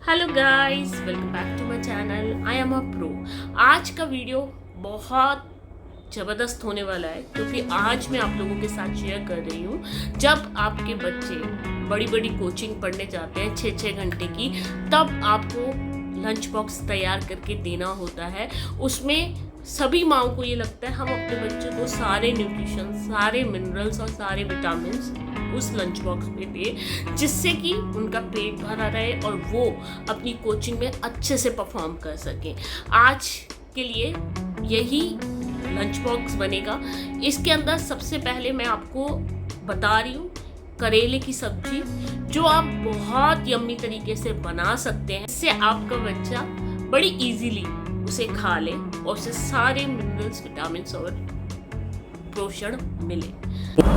Hello guys, welcome back to my channel. I am a pro. आज का video बहुत ज़बरदस्त होने वाला है क्योंकि आज मैं आप लोगों के साथ शेयर कर रही हूँ जब आपके बच्चे बड़ी बड़ी कोचिंग पढ़ने जाते हैं 6-6 घंटे की, तब आपको लंच बॉक्स तैयार करके देना होता है। उसमें सभी माँओं को ये लगता है हम अपने बच्चों को सारे न्यूट्रिशन, सारे मिनरल्स और सारे विटामिन्स उस लंच बॉक्स में दे, जिससे कि उनका पेट भरा रहे और वो अपनी कोचिंग में अच्छे से परफॉर्म कर सकें। आज के लिए यही लंच बॉक्स बनेगा। इसके अंदर सबसे पहले मैं आपको बता रही हूँ करेले की सब्जी, जो आप बहुत यम्मी तरीके से बना सकते हैं। इससे आपका बच्चा बड़ी इजीली उसे खा ले और उसे सारे मिनरल्स, विटामिन्स और पोषण मिले।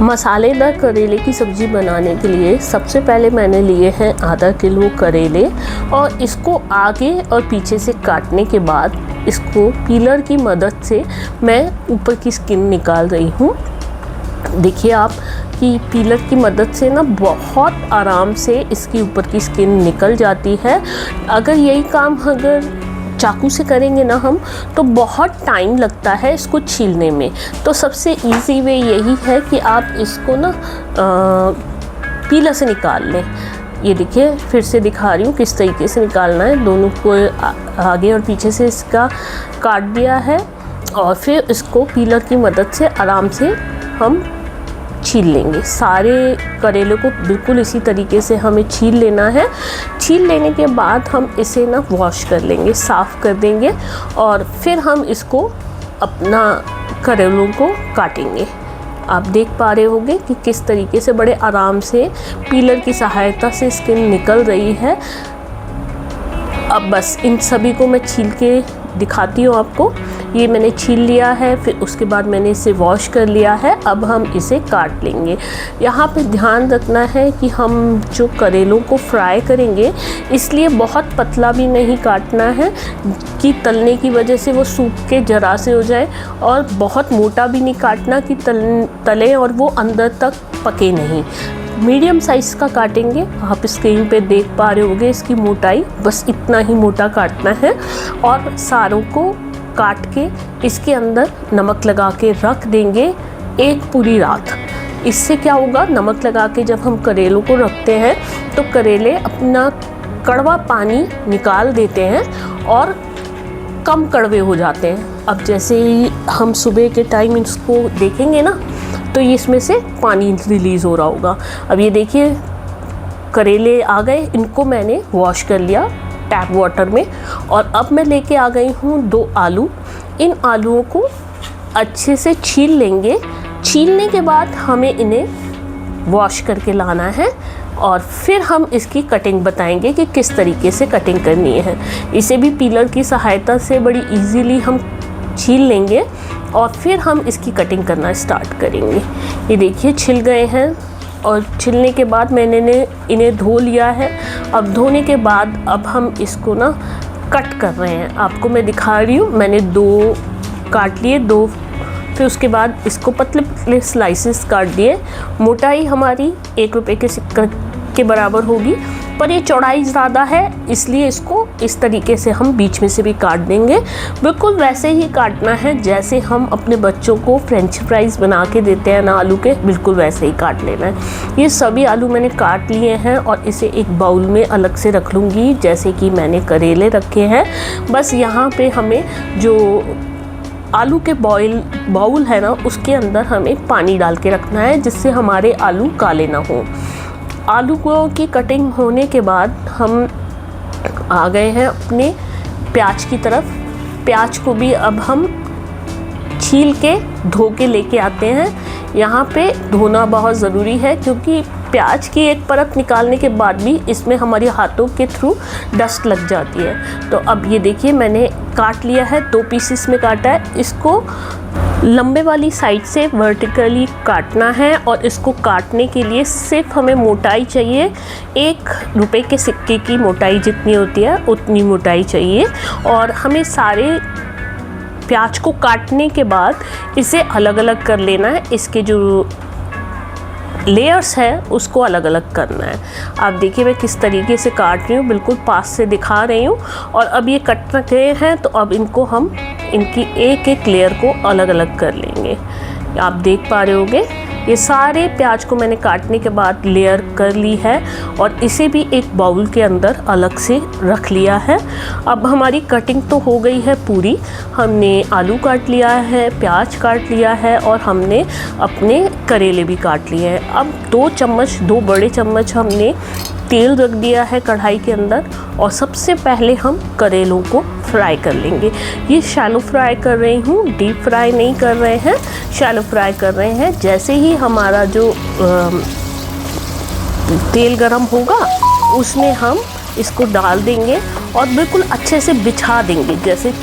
मसालेदार करेले की सब्जी बनाने के लिए सबसे पहले मैंने लिए हैं आधा किलो करेले और इसको आगे और पीछे से काटने के बाद इसको पीलर की मदद से मैं ऊपर की स्किन निकाल रही हूँ। देखिए आप कि पीलर की मदद से ना बहुत आराम से इसकी ऊपर की स्किन निकल जाती है। अगर यही काम अगर चाकू से करेंगे ना हम, तो बहुत टाइम लगता है इसको छीलने में। तो सबसे इजी वे यही है कि आप इसको ना पीलर से निकाल लें। ये देखिए, फिर से दिखा रही हूँ किस तरीके से निकालना है। दोनों को आगे और पीछे से इसका काट दिया है और फिर इसको पीलर की मदद से आराम से हम छील लेंगे। सारे करेले को बिल्कुल इसी तरीके से हमें छील लेना है। छील लेने के बाद हम इसे ना वॉश कर लेंगे, साफ़ कर देंगे और फिर हम इसको अपना करेलों को काटेंगे। आप देख पा रहे होंगे कि किस तरीके से बड़े आराम से पीलर की सहायता से स्किन निकल रही है। अब बस इन सभी को मैं छील के दिखाती हूँ आपको। ये मैंने छील लिया है, फिर उसके बाद मैंने इसे वॉश कर लिया है। अब हम इसे काट लेंगे। यहाँ पे ध्यान रखना है कि हम जो करेलों को फ्राई करेंगे, इसलिए बहुत पतला भी नहीं काटना है कि तलने की वजह से वो सूख के जरा से हो जाए, और बहुत मोटा भी नहीं काटना कि तले और वो अंदर तक पके नहीं। मीडियम साइज़ का काटेंगे। आप स्क्रीन पे देख पा रहे होंगे इसकी मोटाई, बस इतना ही मोटा काटना है। और सारों को काट के इसके अंदर नमक लगा के रख देंगे एक पूरी रात। इससे क्या होगा, नमक लगा के जब हम करेलों को रखते हैं तो करेले अपना कड़वा पानी निकाल देते हैं और कम कड़वे हो जाते हैं। अब जैसे ही हम सुबह के टाइम इसको देखेंगे ना, तो ये इसमें से पानी रिलीज़ हो रहा होगा। अब ये देखिए करेले आ गए, इनको मैंने वॉश कर लिया टैप वाटर में। और अब मैं लेके आ गई हूँ 2 आलू। इन आलूओं को अच्छे से छील लेंगे। छीलने के बाद हमें इन्हें वॉश करके लाना है और फिर हम इसकी कटिंग बताएंगे कि किस तरीके से कटिंग करनी है। इसे भी पीलर की सहायता से बड़ी इजीली हम छील लेंगे और फिर हम इसकी कटिंग करना स्टार्ट करेंगे। ये देखिए छिल गए हैं और छिलने के बाद मैंने इन्हें धो लिया है। अब धोने के बाद अब हम इसको ना कट कर रहे हैं। आपको मैं दिखा रही हूँ, मैंने 2 काट लिए, 2। फिर उसके बाद इसको पतले पतले स्लाइसेस काट दिए। मोटाई हमारी 1 रुपये के सिक्के के बराबर होगी, पर ये चौड़ाई ज़्यादा है, इसलिए इसको इस तरीके से हम बीच में से भी काट देंगे। बिल्कुल वैसे ही काटना है जैसे हम अपने बच्चों को फ्रेंच फ्राइज़ बना के देते हैं ना आलू के, बिल्कुल वैसे ही काट लेना है। ये सभी आलू मैंने काट लिए हैं और इसे एक बाउल में अलग से रख लूँगी, जैसे कि मैंने करेले रखे हैं। बस यहाँ पे हमें जो आलू के बाउल है ना, उसके अंदर हमें पानी डाल के रखना है, जिससे हमारे आलू काले ना हों। आलू की कटिंग होने के बाद हम आ गए हैं अपने प्याज की तरफ। प्याज को भी अब हम छील के धो के लेके आते हैं। यहाँ पे धोना बहुत ज़रूरी है क्योंकि प्याज की एक परत निकालने के बाद भी इसमें हमारे हाथों के थ्रू डस्ट लग जाती है। तो अब ये देखिए मैंने काट लिया है, 2 पीसेस में काटा है। इसको लंबे वाली साइड से वर्टिकली काटना है और इसको काटने के लिए सिर्फ हमें मोटाई चाहिए 1 रुपये के सिक्के की मोटाई जितनी होती है उतनी मोटाई चाहिए। और हमें सारे प्याज को काटने के बाद इसे अलग अलग कर लेना है। इसके जो लेयर्स है उसको अलग अलग करना है। आप देखिए मैं किस तरीके से काट रही हूँ, बिल्कुल पास से दिखा रही हूँ। और अब ये कट गए हैं तो अब इनको हम इनकी एक एक लेयर को अलग अलग कर लेंगे। आप देख पा रहे होंगे ये सारे प्याज को मैंने काटने के बाद लेयर कर ली है और इसे भी एक बाउल के अंदर अलग से रख लिया है। अब हमारी कटिंग तो हो गई है पूरी। हमने आलू काट लिया है, प्याज काट लिया है और हमने अपने करेले भी काट लिए हैं। अब 2 बड़े चम्मच हमने तेल रख दिया है कढ़ाई के अंदर और सबसे पहले हम करेलों को फ्राई कर लेंगे। ये शैलो फ्राई कर रही हूँ, डीप फ्राई नहीं कर रहे हैं, शैलो फ्राई कर रहे हैं। जैसे ही हमारा जो तेल गरम होगा उसमें हम इसको डाल देंगे और बिल्कुल अच्छे से बिछा देंगे, जैसे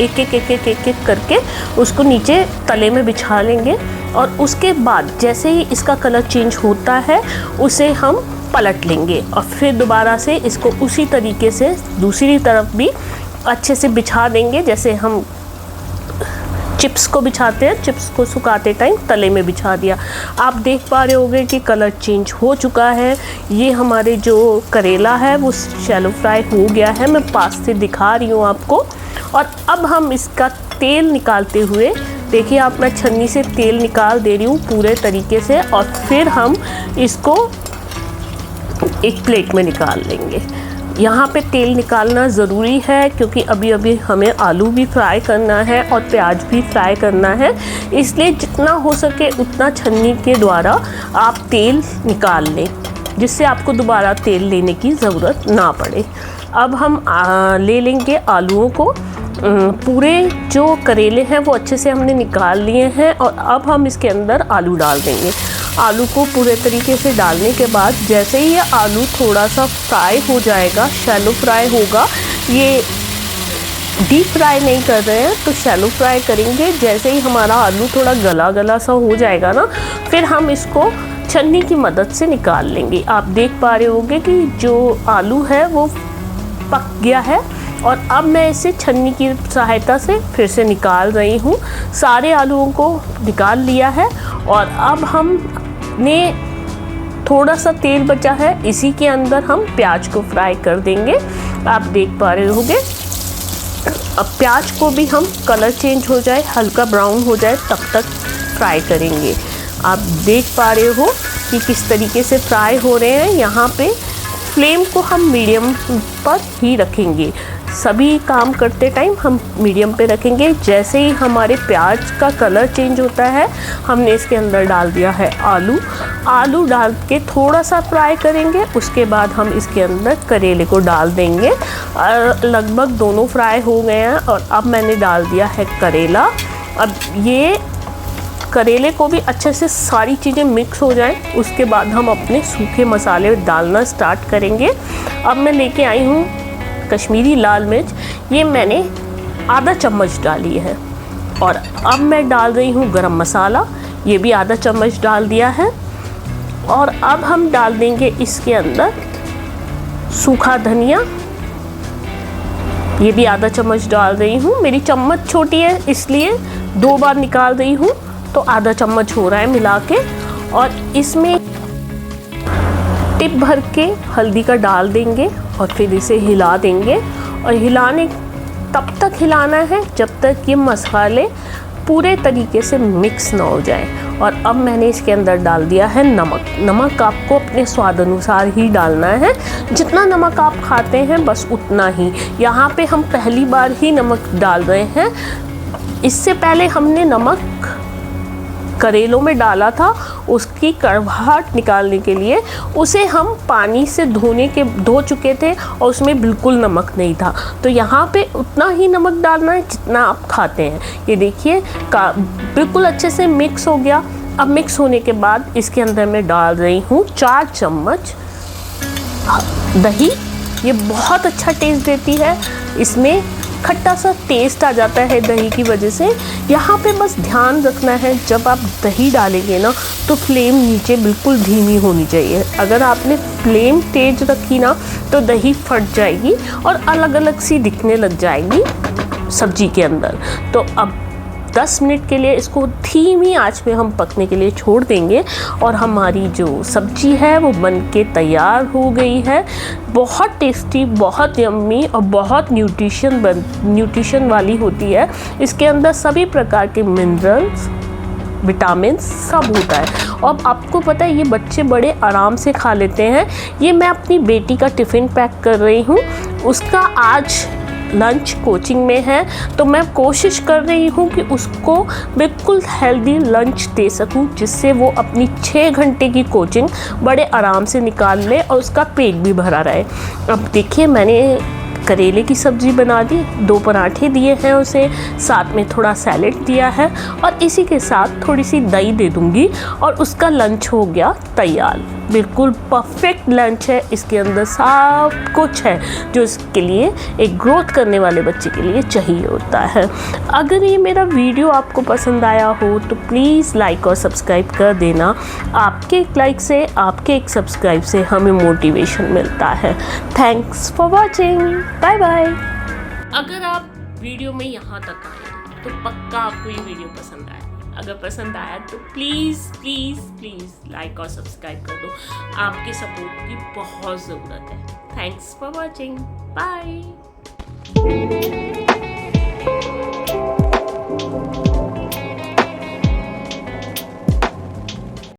एक एक करके उसको नीचे तले में बिछा लेंगे। और उसके बाद जैसे ही इसका कलर चेंज होता है उसे हम पलट लेंगे और फिर दोबारा से इसको उसी तरीके से दूसरी तरफ भी अच्छे से बिछा देंगे, जैसे हम चिप्स को बिछाते हैं। चिप्स को सुखाते टाइम तले में बिछा दिया। आप देख पा रहे होंगे कि कलर चेंज हो चुका है। ये हमारे जो करेला है वो शैलो फ्राई हो गया है, मैं पास से दिखा रही हूँ आपको। और अब हम इसका तेल निकालते हुए देखिए, आप मैं छन्नी से तेल निकाल दे रही हूँ पूरे तरीके से और फिर हम इसको एक प्लेट में निकाल लेंगे। यहाँ पे तेल निकालना ज़रूरी है क्योंकि अभी अभी हमें आलू भी फ्राई करना है और प्याज भी फ्राई करना है, इसलिए जितना हो सके उतना छन्नी के द्वारा आप तेल निकाल लें, जिससे आपको दोबारा तेल लेने की ज़रूरत ना पड़े। अब हम ले लेंगे आलूओं को। पूरे जो करेले हैं वो अच्छे से हमने निकाल लिए हैं और अब हम इसके अंदर आलू डाल देंगे। आलू को पूरे तरीके से डालने के बाद जैसे ही ये आलू थोड़ा सा फ्राई हो जाएगा, शैलो फ्राई होगा, ये डीप फ्राई नहीं कर रहे हैं तो शैलो फ्राई करेंगे। जैसे ही हमारा आलू थोड़ा गला गला सा हो जाएगा ना, फिर हम इसको छन्नी की मदद से निकाल लेंगे। आप देख पा रहे होंगे कि जो आलू है वो पक गया है और अब मैं इसे छन्नी की सहायता से फिर से निकाल रही हूँ। सारे आलूओं को निकाल लिया है और अब हमने थोड़ा सा तेल बचा है, इसी के अंदर हम प्याज को फ्राई कर देंगे। आप देख पा रहे होंगे। अब प्याज को भी हम कलर चेंज हो जाए, हल्का ब्राउन हो जाए, तब तक फ्राई करेंगे। आप देख पा रहे हो कि किस तरीके से फ्राई हो रहे हैं। यहाँ पे फ्लेम को हम मीडियम पर ही रखेंगे। सभी काम करते टाइम हम मीडियम पे रखेंगे। जैसे ही हमारे प्याज का कलर चेंज होता है, हमने इसके अंदर डाल दिया है आलू डाल के थोड़ा सा फ्राई करेंगे। उसके बाद हम इसके अंदर करेले को डाल देंगे और लगभग दोनों फ्राई हो गए हैं और अब मैंने डाल दिया है करेला। अब ये करेले को भी अच्छे से सारी चीज़ें मिक्स हो जाएं, उसके बाद हम अपने सूखे मसाले डालना स्टार्ट करेंगे। अब मैं लेके आई हूँ कश्मीरी लाल मिर्च, ये मैंने आधा चम्मच डाली है। और अब मैं डाल रही हूँ गरम मसाला, ये भी आधा चम्मच डाल दिया है। और अब हम डाल देंगे इसके अंदर सूखा धनिया, ये भी आधा चम्मच डाल रही हूँ। मेरी चम्मच छोटी है इसलिए 2 बार निकाल रही हूँ, तो आधा चम्मच हो रहा है मिला के। और इसमें टिप भर के हल्दी का डाल देंगे और फिर इसे हिला देंगे। और तब तक हिलाना है जब तक ये मसाले पूरे तरीके से मिक्स ना हो जाए। और अब मैंने इसके अंदर डाल दिया है नमक आपको अपने स्वाद अनुसार ही डालना है, जितना नमक आप खाते हैं बस उतना ही। यहाँ पे हम पहली बार ही नमक डाल रहे हैं, इससे पहले हमने नमक करेलों में डाला था, उसकी कड़वाहट निकालने के लिए उसे हम पानी से धो चुके थे और उसमें बिल्कुल नमक नहीं था। तो यहाँ पे उतना ही नमक डालना है जितना आप खाते हैं। ये देखिए बिल्कुल अच्छे से मिक्स हो गया। अब मिक्स होने के बाद इसके अंदर मैं डाल रही हूँ 4 चम्मच दही। ये बहुत अच्छा टेस्ट देती है, इसमें खट्टा सा टेस्ट आ जाता है दही की वजह से। यहाँ पे बस ध्यान रखना है, जब आप दही डालेंगे ना तो फ्लेम नीचे बिल्कुल धीमी होनी चाहिए। अगर आपने फ्लेम तेज रखी ना तो दही फट जाएगी और अलग अलग सी दिखने लग जाएगी सब्जी के अंदर। तो अब 10 मिनट के लिए इसको धीमी आंच में हम पकने के लिए छोड़ देंगे और हमारी जो सब्जी है वो बन के तैयार हो गई है। बहुत टेस्टी, बहुत यम्मी और बहुत न्यूट्रिशन वाली होती है। इसके अंदर सभी प्रकार के मिनरल्स, विटामिन सब होता है और आपको पता है ये बच्चे बड़े आराम से खा लेते हैं। ये मैं अपनी बेटी का टिफ़िन पैक कर रही हूँ, उसका आज लंच कोचिंग में है, तो मैं कोशिश कर रही हूँ कि उसको बिल्कुल हेल्दी लंच दे सकूँ जिससे वो अपनी 6 घंटे की कोचिंग बड़े आराम से निकाल ले और उसका पेट भी भरा रहे। अब देखिए मैंने करेले की सब्ज़ी बना दी, 2 पराठे दिए हैं उसे, साथ में थोड़ा सैलेड दिया है और इसी के साथ थोड़ी सी दही दे दूँगी और उसका लंच हो गया तैयार। बिल्कुल परफेक्ट लंच है, इसके अंदर सब कुछ है जो इसके लिए एक ग्रोथ करने वाले बच्चे के लिए चाहिए होता है। अगर ये मेरा वीडियो आपको पसंद आया हो तो प्लीज़ लाइक और सब्सक्राइब कर देना। आपके एक लाइक से, आपके एक सब्सक्राइब से हमें मोटिवेशन मिलता है। Thanks for watching, bye bye. अगर आप वीडियो में यहाँ तक आए तो पक्का आपको ये वीडियो पसंद आया। अगर पसंद आया तो प्लीज़ प्लीज़ प्लीज़ लाइक और सब्सक्राइब कर दो। आपके सपोर्ट की बहुत ज़रूरत है। Thanks for watching, bye.